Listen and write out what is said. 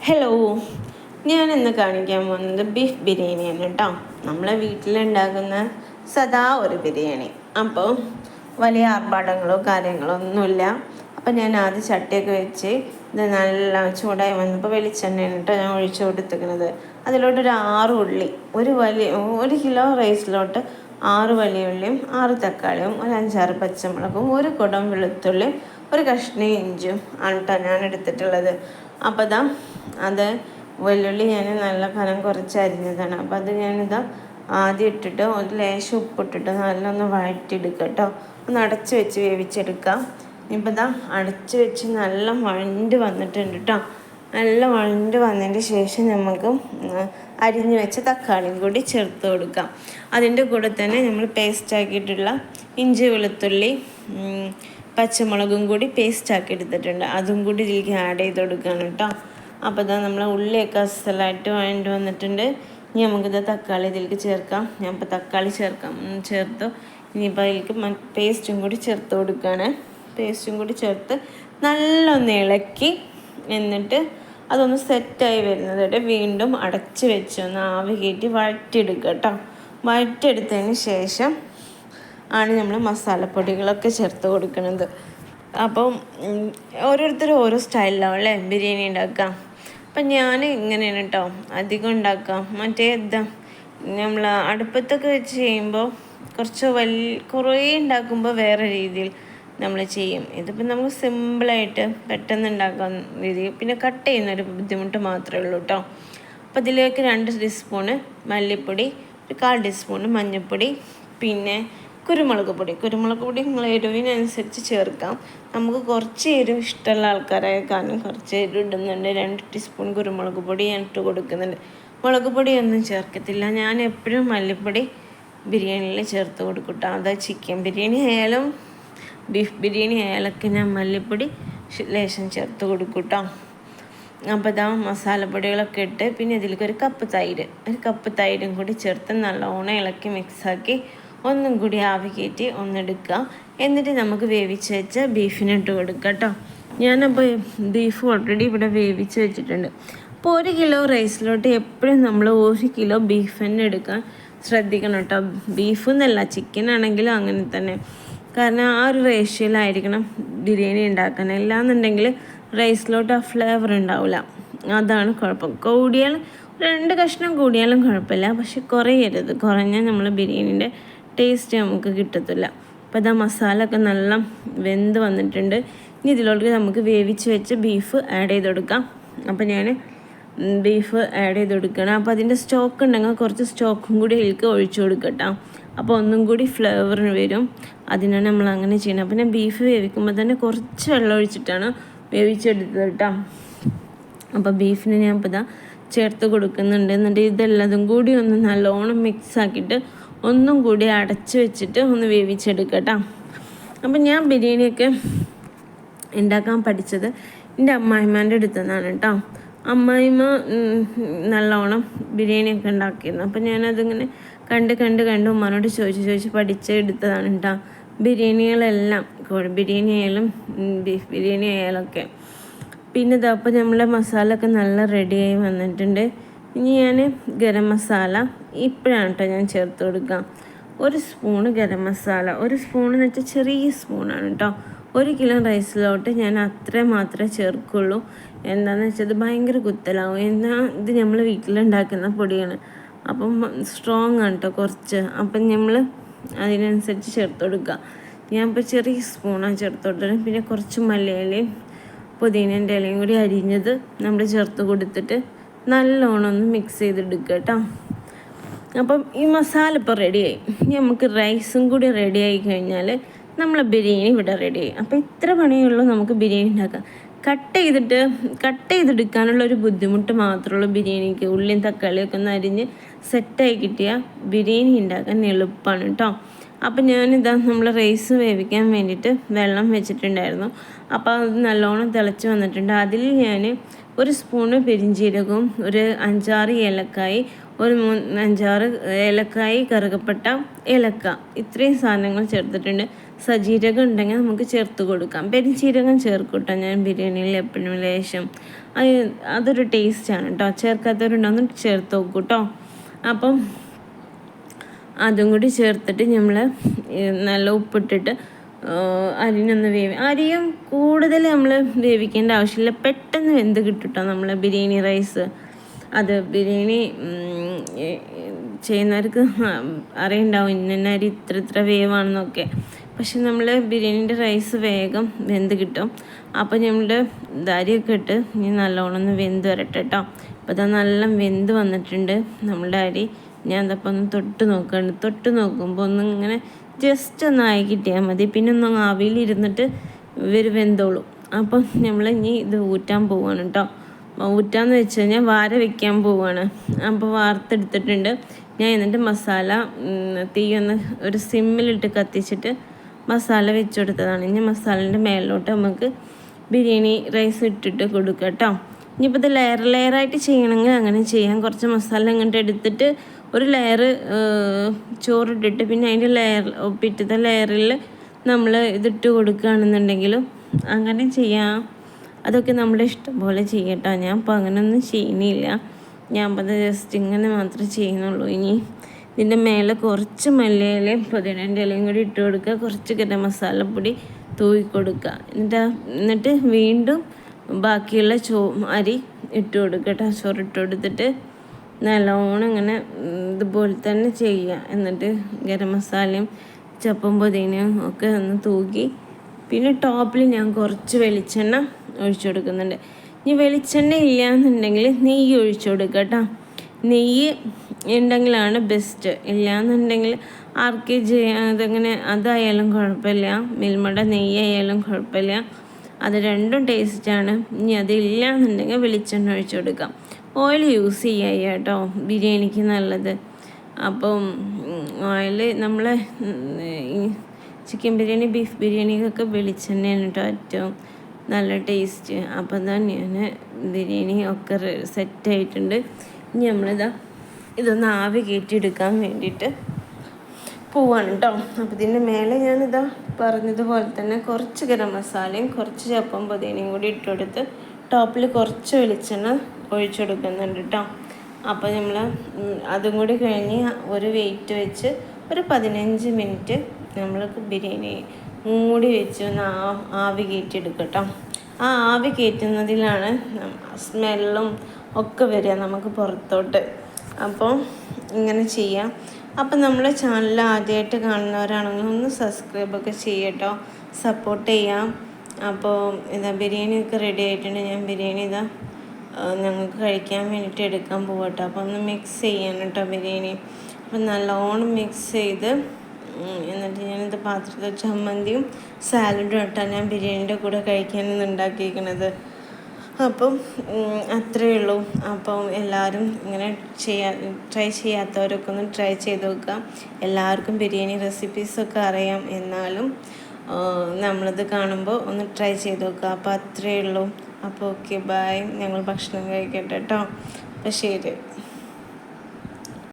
Hello, ഞാനിന്ന് കാണിക്കാൻ പോകുന്നത് ബീഫ് ബിരിയാണിയാണ് കേട്ടോ. നമ്മളെ വീട്ടിലുണ്ടാക്കുന്ന സദാ ഒരു ബിരിയാണി. അപ്പോൾ വലിയ ആർഭാടങ്ങളോ കാര്യങ്ങളോ ഒന്നുമില്ല. അപ്പോൾ ഞാൻ ആദ്യം ചട്ടിയൊക്കെ വെച്ച് ഇത് നല്ല ചൂടായി വന്നപ്പോൾ വെളിച്ചെണ്ണയാണ് കേട്ടോ ഞാൻ ഒഴിച്ചു കൊടുത്തിരിക്കുന്നത്. അതിലോട്ടൊരു 6 ഉള്ളി, ഒരു കിലോ റൈസിലോട്ട് 6 വലിയ ഉള്ളിയും 6 തക്കാളിയും ഒരു 5-6 പച്ചമുളകും ഒരു കുടം വെളുത്തുള്ളിയും ഒരു കഷ്ണം ഇഞ്ചും ആണ് കേട്ടോ ഞാൻ എടുത്തിട്ടുള്ളത്. അപ്പോൾ അത് വെള്ളുള്ളി ഞാൻ നല്ല കനം കുറച്ച് അരിഞ്ഞതാണ്. അപ്പോൾ അത് ഞാനിതാ ആദ്യം ഇട്ടിട്ട് ഒരു ലേശം ഉപ്പിട്ടിട്ട് നല്ലൊന്ന് വഴറ്റിയെടുക്കുക കേട്ടോ. ഒന്ന് അടച്ച് വെച്ച് വേവിച്ചെടുക്കാം. ഇപ്പോൾ അടച്ച് വെച്ച് നല്ല വഴണ്ട് വന്നിട്ടുണ്ട് കേട്ടോ. നല്ല വഴണ്ട് വന്നതിന് ശേഷം നമുക്ക് അരിഞ്ഞ് വെച്ച തക്കാളിയും കൂടി ചേർത്ത് കൊടുക്കാം. അതിൻ്റെ കൂടെ തന്നെ നമ്മൾ പേസ്റ്റാക്കിയിട്ടുള്ള ഇഞ്ചി വെളുത്തുള്ളി പച്ചമുളകും കൂടി പേസ്റ്റാക്കി എടുത്തിട്ടുണ്ട്. അതും കൂടി ഇതിലേക്ക് ആഡ് ചെയ്ത് കൊടുക്കുകയാണ് കേട്ടോ. അപ്പോൾ നമ്മൾ ഉള്ളിയൊക്കെ അസലായിട്ട് വഴണ്ട് വന്നിട്ടുണ്ട്. ഇനി നമുക്കിത് തക്കാളി ഇതിലേക്ക് ചേർക്കാം. ഞാൻ ഇപ്പോൾ തക്കാളി ചേർത്തു. ഇനിയിപ്പോൾ അതിലേക്ക് പേസ്റ്റും കൂടി ചേർത്ത് കൊടുക്കുകയാണ്. പേസ്റ്റും കൂടി ചേർത്ത് നല്ലൊന്ന് ഇളക്കി എന്നിട്ട് അതൊന്ന് സെറ്റായി വരുന്നത് വരെ വീണ്ടും അടച്ച് വെച്ച് ഒന്ന് ആവി കയറ്റി വഴറ്റിയെടുക്കുക കേട്ടോ. വഴറ്റിയെടുത്തതിന് ശേഷം ആണ് നമ്മൾ മസാലപ്പൊടികളൊക്കെ ചേർത്ത് കൊടുക്കുന്നത്. അപ്പം ഓരോരുത്തരും ഓരോ സ്റ്റൈലിലാവും അല്ലേ ബിരിയാണി ഉണ്ടാക്കാം. അപ്പം ഞാൻ ഇങ്ങനെയാണ് കേട്ടോ അധികം ഉണ്ടാക്കാം. നമ്മൾ അടുപ്പത്തൊക്കെ വെച്ച് ചെയ്യുമ്പോൾ കുറേ ഉണ്ടാക്കുമ്പോൾ വേറെ രീതിയിൽ നമ്മൾ ചെയ്യും. ഇതിപ്പോൾ നമുക്ക് സിമ്പിളായിട്ട് പെട്ടെന്ന് ഉണ്ടാക്കാൻ രീതിയിൽ പിന്നെ കട്ട് ചെയ്യുന്നൊരു ബുദ്ധിമുട്ട് മാത്രമേ ഉള്ളൂ കേട്ടോ. അപ്പോൾ ഇതിലേക്ക് 2 ടീസ്പൂണ് മല്ലിപ്പൊടി, ഒരു 1/4 ടീസ്പൂണ് മഞ്ഞൾപ്പൊടി, പിന്നെ കുരുമുളക് പൊടി നിങ്ങൾ എരിവിനനുസരിച്ച് ചേർക്കാം. നമുക്ക് കുറച്ച് എരിവ് ഇഷ്ടമുള്ള ആൾക്കാരായ കാരണം കുറച്ച് എരിവ് ഇടുന്നുണ്ട്. 2 ടീസ്പൂൺ കുരുമുളക് പൊടി ഞാൻ ഇട്ട് കൊടുക്കുന്നുണ്ട്. മുളക് പൊടിയൊന്നും ചേർക്കത്തില്ല. ഞാൻ എപ്പോഴും മല്ലിപ്പൊടി ബിരിയാണിയിൽ ചേർത്ത് കൊടുക്കും കേട്ടോ. അത് ചിക്കൻ ബിരിയാണി ആയാലും ബീഫ് ബിരിയാണി ആയാലൊക്കെ ഞാൻ മല്ലിപ്പൊടി ലേശം ചേർത്ത് കൊടുക്കും കേട്ടോ. അപ്പോൾ മസാലപ്പൊടികളൊക്കെ ഇട്ട് പിന്നെ ഇതിലേക്ക് ഒരു കപ്പ് തൈരും കൂടി ചേർത്ത് നല്ലോണം ഇളക്കി മിക്സാക്കി ഒന്നും കൂടി ആവി കയറ്റി ഒന്നെടുക്കുക. എന്നിട്ട് നമുക്ക് വേവിച്ച് വെച്ച ബീഫിനിട്ട് കൊടുക്കുക കേട്ടോ. ഞാനപ്പോൾ ബീഫ് ഓൾറെഡി ഇവിടെ വേവിച്ച് വെച്ചിട്ടുണ്ട്. അപ്പോൾ 1 കിലോ റൈസിലോട്ട് എപ്പോഴും നമ്മൾ 1 കിലോ ബീഫ് തന്നെ എടുക്കാൻ ശ്രദ്ധിക്കണം കേട്ടോ. ബീഫ് എന്നല്ല, ചിക്കൻ ആണെങ്കിലും അങ്ങനെ തന്നെ. കാരണം ആ ഒരു റേഷ്യോയിലായിരിക്കണം ബിരിയാണി ഉണ്ടാക്കാൻ. അല്ലാന്നുണ്ടെങ്കിൽ റൈസിലോട്ട് ആ ഫ്ലേവർ ഉണ്ടാവില്ല. അതാണ് കുഴപ്പം. 2 കഷ്ണം കൂടിയാലും കുഴപ്പമില്ല, പക്ഷെ കുറഞ്ഞാൽ നമ്മൾ ബിരിയാണീൻ്റെ ടേസ്റ്റ് നമുക്ക് കിട്ടത്തില്ല. അപ്പോൾ മസാല ഒക്കെ നല്ല വെന്ത് വന്നിട്ടുണ്ട്. ഇനി ഇതിലോട്ട് നമുക്ക് വേവിച്ച് വെച്ച് ബീഫ് ആഡ് ചെയ്ത് കൊടുക്കാം. അപ്പോൾ ഞാൻ ബീഫ് ആഡ് ചെയ്ത് കൊടുക്കണം. അപ്പോൾ അതിൻ്റെ സ്റ്റോക്ക് ഉണ്ടെങ്കിൽ കുറച്ച് സ്റ്റോക്കും കൂടി ഇതിലേക്ക് ഒഴിച്ചു കൊടുക്കട്ടോ. അപ്പോൾ ഒന്നും കൂടി ഫ്ലേവറിന് വരും. അതിനാണ് നമ്മൾ അങ്ങനെ ചെയ്യുന്നത്. അപ്പോൾ ഞാൻ ബീഫ് വേവിക്കുമ്പോൾ തന്നെ കുറച്ച് വെള്ളം ഒഴിച്ചിട്ടാണ് വേവിച്ചെടുത്തത് കേട്ടോ. അപ്പോൾ ബീഫിന് ഞാൻ ഇപ്പോൾ ചേർത്ത് കൊടുക്കുന്നുണ്ട്. എന്നിട്ട് ഇതെല്ലാതും കൂടി ഒന്ന് നല്ലോണം മിക്സ് ആക്കിയിട്ട് ഒന്നും കൂടി അടച്ച് വെച്ചിട്ട് ഒന്ന് വേവിച്ചെടുക്കട്ടോ. അപ്പം ഞാൻ ബിരിയാണിയൊക്കെ ഉണ്ടാക്കാൻ പഠിച്ചത് എൻ്റെ അമ്മായിമാൻ്റെ അടുത്തുനിന്നാണ് കേട്ടോ. അമ്മായിമ്മ നല്ലോണം ബിരിയാണിയൊക്കെ ഉണ്ടാക്കിയിരുന്നു. അപ്പം ഞാനതിങ്ങനെ കണ്ട് ഉമ്മാനോട് ചോദിച്ച് പഠിച്ചെടുത്തതാണ് കേട്ടോ. ബിരിയാണികളെല്ലാം ബിരിയാണി ആയാലും ബീഫ് ബിരിയാണി ആയാലൊക്കെ. പിന്നെ അപ്പോൾ നമ്മളെ മസാല ഒക്കെ നല്ല റെഡിയായി വന്നിട്ടുണ്ട്. ഇനി ഞാൻ ഗരം മസാല ഇപ്പോഴാണ് കേട്ടോ ഞാൻ ചേർത്ത് കൊടുക്കാം. 1 സ്പൂണ് ഗരം മസാല. 1 സ്പൂണെന്ന് വെച്ചാൽ ചെറിയ സ്പൂണാണ് കേട്ടോ. 1 കിലോ റൈസിലോട്ട് ഞാൻ മാത്രമേ ചേർക്കുള്ളൂ. എന്താണെന്ന് വെച്ചാൽ ഇത് ഭയങ്കര കുത്തലാവും. ഇത് നമ്മൾ വീട്ടിലുണ്ടാക്കുന്ന പൊടിയാണ്. അപ്പം സ്ട്രോങ് ആണ് കേട്ടോ കുറച്ച്. അപ്പം നമ്മൾ അതിനനുസരിച്ച് ചേർത്ത് കൊടുക്കുക. ഞാൻ ഇപ്പോൾ ചെറിയ സ്പൂണാണ് ചേർത്ത് കൊടുത്തത്. പിന്നെ കുറച്ച് മല്ലിയിലയും പുതിനേൻ്റെ ഇലയും കൂടി അരിഞ്ഞത് നമ്മൾ ചേർത്ത് കൊടുത്തിട്ട് നല്ലോണം ഒന്ന് മിക്സ് ചെയ്തെടുക്കുക കേട്ടോ. അപ്പം ഈ മസാല ഇപ്പോൾ റെഡിയായി. ഇനി നമുക്ക് റൈസും കൂടി റെഡിയായി കഴിഞ്ഞാൽ നമ്മളെ ബിരിയാണി ഇവിടെ റെഡിയായി. അപ്പോൾ ഇത്ര പണിയുള്ളൂ നമുക്ക് ബിരിയാണി ഉണ്ടാക്കാം. കട്ട് ചെയ്തെടുക്കാനുള്ള ഒരു ബുദ്ധിമുട്ട് മാത്രമേ ഉള്ളൂ ബിരിയാണിക്ക്. ഉള്ളിയും തക്കാളിയൊക്കെ ഒന്ന് അരിഞ്ഞ് സെറ്റായി കിട്ടിയാൽ ബിരിയാണി ഉണ്ടാക്കാൻ എളുപ്പമാണ് കേട്ടോ. അപ്പം നമ്മൾ റൈസ് വേവിക്കാൻ വേണ്ടിയിട്ട് വെള്ളം വെച്ചിട്ടുണ്ടായിരുന്നു. അപ്പോൾ അത് നല്ലോണം തിളച്ച് വന്നിട്ടുണ്ട്. അതിൽ ഞാൻ 1 സ്പൂണ് പെരിഞ്ചീരകവും ഒരു 5-6 ഏലക്കായി, ഒരു 5-6 ഏലക്കായി, കറുകപ്പട്ട, ഏലക്ക, ഇത്രയും സാധനങ്ങൾ ചേർത്തിട്ടുണ്ട്. സജീരകം ഉണ്ടെങ്കിൽ നമുക്ക് ചേർത്ത് കൊടുക്കാം. പെരിഞ്ചീരകം ചേർക്കൂട്ടോ ഞാൻ ബിരിയാണിയിൽ എപ്പോഴും ലേശം. അതൊരു ടേസ്റ്റാണ് കേട്ടോ. ചേർക്കാത്തവരുണ്ടോന്ന് ചേർത്ത് നോക്കൂ കേട്ടോ. അപ്പം അതും കൂടി ചേർത്തിട്ട് നമ്മൾ നല്ല ഉപ്പിട്ടിട്ട് അരിനൊന്ന് അരിയും കൂടുതൽ നമ്മൾ വേവിക്കേണ്ട ആവശ്യമില്ല, പെട്ടെന്ന് വെന്ത് കിട്ടും നമ്മൾ ബിരിയാണി റൈസ്. അത് ബിരിയാണി ചെയ്യുന്നവർക്ക് അറിയണ്ടാവും ഇന്ന അരി ഇത്ര വേവാണെന്നൊക്കെ. പക്ഷെ നമ്മൾ ബിരിയാണീൻ്റെ റൈസ് വേഗം വെന്ത് കിട്ടും. അപ്പോൾ നമ്മളുടെ അരിയൊക്കെ ഇട്ട് ഇനി നല്ലോണം ഒന്ന് വെന്ത് വരട്ടെ കേട്ടോ. അപ്പോൾ അത് നല്ല വെന്ത് വന്നിട്ടുണ്ട് നമ്മളുടെ അരി. ഞാൻ അതപ്പോൾ ഒന്ന് തൊട്ട് നോക്കുമ്പോൾ ഒന്ന് ഇങ്ങനെ ജസ്റ്റ് ഒന്ന് ആയി കിട്ടിയാൽ മതി. പിന്നെ ഒന്ന് ആവിയിലിരുന്നിട്ട് വെന്തോളും. അപ്പം നമ്മൾ ഇനി ഇത് ഊറ്റാൻ പോവുകയാണ് കേട്ടോ. ഊറ്റാന്ന് വെച്ച് കഴിഞ്ഞാൽ വാര വെക്കാൻ പോവുകയാണ്. അപ്പോൾ വാർത്തെടുത്തിട്ടുണ്ട് ഞാൻ. എന്നിട്ട് മസാല തീയൊന്ന് ഒരു സിമ്മിലിട്ട് കത്തിച്ചിട്ട് മസാല വെച്ച് കൊടുത്തതാണ്. ഇനി മസാലേൻ്റെ മേലോട്ട് നമുക്ക് ബിരിയാണി റൈസ് ഇട്ടിട്ട് കൊടുക്കാം കേട്ടോ. ഇനിയിപ്പോൾ ഇത് ലെയറായിട്ട് ചെയ്യണമെങ്കിൽ അങ്ങനെ ചെയ്യാം. കുറച്ച് മസാല അങ്ങോട്ട് എടുത്തിട്ട് ഒരു ലെയർ ചോറിട്ടിട്ട് പിന്നെ അതിൻ്റെ പിറ്റത്തെ ലെയറിൽ നമ്മൾ ഇതിട്ട് കൊടുക്കുകയാണെന്നുണ്ടെങ്കിലും അങ്ങനെ ചെയ്യാം. അതൊക്കെ നമ്മുടെ ഇഷ്ടം പോലെ ചെയ്യട്ടോ. ഞാൻ ഇപ്പോൾ അങ്ങനെയൊന്നും ചെയ്യുന്നില്ല. ഞാൻ അപ്പോൾ ജസ്റ്റ് ഇങ്ങനെ മാത്രമേ ചെയ്യുന്നുള്ളൂ. ഇനി ഇതിൻ്റെ മേലെ കുറച്ച് മല്ലിയിലയും പുതിനേൻ്റെ ഇലയും കൂടി ഇട്ട് കൊടുക്കുക. കുറച്ച് ഗരം മസാലപ്പൊടി തൂവി കൊടുക്കുക. എന്നിട്ട് വീണ്ടും ബാക്കിയുള്ള അരി ഇട്ട് കൊടുക്കുക കേട്ടോ. ചോറ് ഇട്ട് കൊടുത്തിട്ട് നല്ലോണം ഇങ്ങനെ ഇതുപോലെ തന്നെ ചെയ്യുക. എന്നിട്ട് ഗരം മസാലയും ചപ്പും പുതിനയും ഒക്കെ ഒന്ന് തൂക്കി പിന്നെ ടോപ്പിൽ ഞാൻ കുറച്ച് വെളിച്ചെണ്ണ ഒഴിച്ചു കൊടുക്കുന്നുണ്ട്. ഇനി വെളിച്ചെണ്ണ ഇല്ല എന്നുണ്ടെങ്കിൽ നെയ്യ് ഒഴിച്ചു കൊടുക്കുക കേട്ടോ. നെയ്യ് ഉണ്ടെങ്കിലാണ് ബെസ്റ്റ്. ഇല്ല എന്നുണ്ടെങ്കിൽ RKG അതങ്ങനെ അതായാലും കുഴപ്പമില്ല, മിൽമയുടെ നെയ്യായാലും കുഴപ്പമില്ല. അത് രണ്ടും ടേസ്റ്റാണ്. ഇനി അതില്ല എന്നുണ്ടെങ്കിൽ വെളിച്ചെണ്ണ ഒഴിച്ചു കൊടുക്കാം. ഓയിൽ യൂസ് ചെയ്യുക കേട്ടോ, ബിരിയാണിക്ക് നല്ലത്. അപ്പം ഓയിൽ നമ്മളെ ചിക്കൻ ബിരിയാണി ബീഫ് ബിരിയാണിക്കൊക്കെ വെളിച്ചെണ്ണയാണ് കേട്ടോ ഏറ്റവും നല്ല ടേസ്റ്റ്. അപ്പം തന്നെ ഞാൻ ബിരിയാണി ഒക്കെ സെറ്റായിട്ടുണ്ട്. ഇനി ഇതൊന്ന് ആവി കയറ്റിയെടുക്കാൻ വേണ്ടിയിട്ട് പോവാണ് കേട്ടോ. അപ്പോൾ ഇതിൻ്റെ മേലെ ഞാനിതാ പറഞ്ഞതുപോലെ തന്നെ കുറച്ച് ഗരം മസാലയും കുറച്ച് ചപ്പും പുതിനയും കൂടി ഇട്ട് കൊടുത്ത് ടോപ്പിൽ കുറച്ച് വെളിച്ചെണ്ണ ഒഴിച്ചെടുക്കുന്നുണ്ട് കേട്ടോ. അപ്പോൾ നമ്മൾ അതും കൂടി കഴിഞ്ഞ് ഒരു വെയിറ്റ് വെച്ച് ഒരു 15 മിനിറ്റ് നമ്മൾക്ക് ബിരിയാണി മൂടി വെച്ച് ഒന്ന് ആവി കയറ്റിയെടുക്കുക കേട്ടോ. ആ ആവി കയറ്റുന്നതിലാണ് സ്മെല്ലും ഒക്കെ വരിക നമുക്ക് പുറത്തോട്ട്. അപ്പോൾ ഇങ്ങനെ ചെയ്യാം. അപ്പം നമ്മുടെ ചാനൽ ആദ്യമായിട്ട് കാണുന്നവരാണെങ്കിൽ ഒന്ന് സബ്സ്ക്രൈബൊക്കെ ചെയ്യട്ടോ, സപ്പോർട്ട് ചെയ്യാം. അപ്പോൾ ബിരിയാണിയൊക്കെ റെഡി ആയിട്ടുണ്ട്. ഞാൻ ബിരിയാണി ഞങ്ങൾക്ക് കഴിക്കാൻ വേണ്ടിയിട്ട് എടുക്കാൻ പോകട്ടോ. അപ്പോൾ ഒന്ന് മിക്സ് ചെയ്യാൻ കേട്ടോ ബിരിയാണി. അപ്പം നല്ലോണം മിക്സ് ചെയ്ത് എന്നിട്ട് ഞാനിത് പാത്രത്തിൽ ചമ്മന്തിയും സാലഡും ഇട്ടാണ് ഞാൻ ബിരിയാണീൻ്റെ കൂടെ കഴിക്കാനെന്ന് ഉണ്ടാക്കിയിരിക്കുന്നത്. അപ്പം അത്രയേ ഉള്ളൂ. അപ്പം എല്ലാവരും ഇങ്ങനെ ട്രൈ ചെയ്യാത്തവരൊക്കെ ഒന്ന് ട്രൈ ചെയ്ത് നോക്കുക. എല്ലാവർക്കും ബിരിയാണി റെസിപ്പീസൊക്കെ അറിയാം, എന്നാലും നമ്മളിത് കാണുമ്പോൾ ഒന്ന് ട്രൈ ചെയ്ത് നോക്കുക. അപ്പോൾ അത്രയേ ഉള്ളൂ. അപ്പോൾ ഓക്കെ, ബൈ. ഞങ്ങൾ ഭക്ഷണം കഴിക്കട്ടെ കേട്ടോ. അപ്പോൾ ശരി.